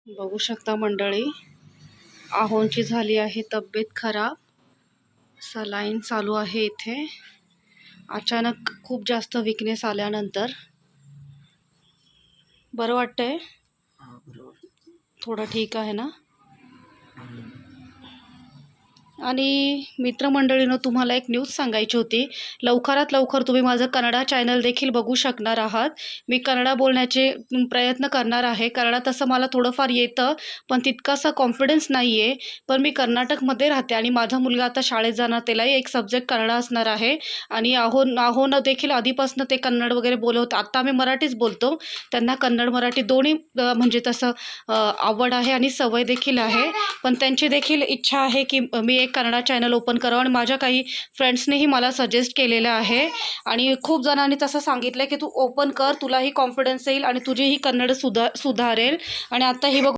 बघू शकता मंडळी, आहोंची झाली आहे तब्येत खराब. सलाईन चालू आहे इथे. अचानक खूप जास्त विकनेस आल्यानंतर. बरं वाटतंय? थोडं ठीक आहे ना? आणि मित्रमंडळीनं तुम्हाला एक न्यूज सांगायची होती. लवकरात लवकर तुम्ही माझं कन्नडा चॅनल देखील बघू शकणार आहात. मी कन्नडा बोलण्याचे प्रयत्न करणार आहे. कन्नडा तसं मला थोडंफार येतं, पण तितकासा कॉन्फिडन्स नाही आहे. पण मी कर्नाटकमध्ये राहते आणि माझा मुलगा आता शाळेत जाणार, त्यालाही एक सब्जेक्ट कन्नडा असणार आहे. आणि आहोनं देखील आधीपासून ते कन्नड वगैरे बोलवत. आत्ता आम्ही मराठीच बोलतो. त्यांना कन्नड मराठी दोन्ही म्हणजे तसं आवड आहे आणि सवय देखील आहे. पण त्यांची देखील इच्छा आहे की मी एक कन्नडा चॅनल ओपन करावं. आणि माझ्या काही फ्रेंड्सनेही मला सजेस्ट केलेलं आहे आणि खूप जणांनी तसं सांगितलं की तू ओपन कर, तुलाही कॉन्फिडन्स येईल आणि तुझीही कन्नड सुधारेल. आणि आता ही बघ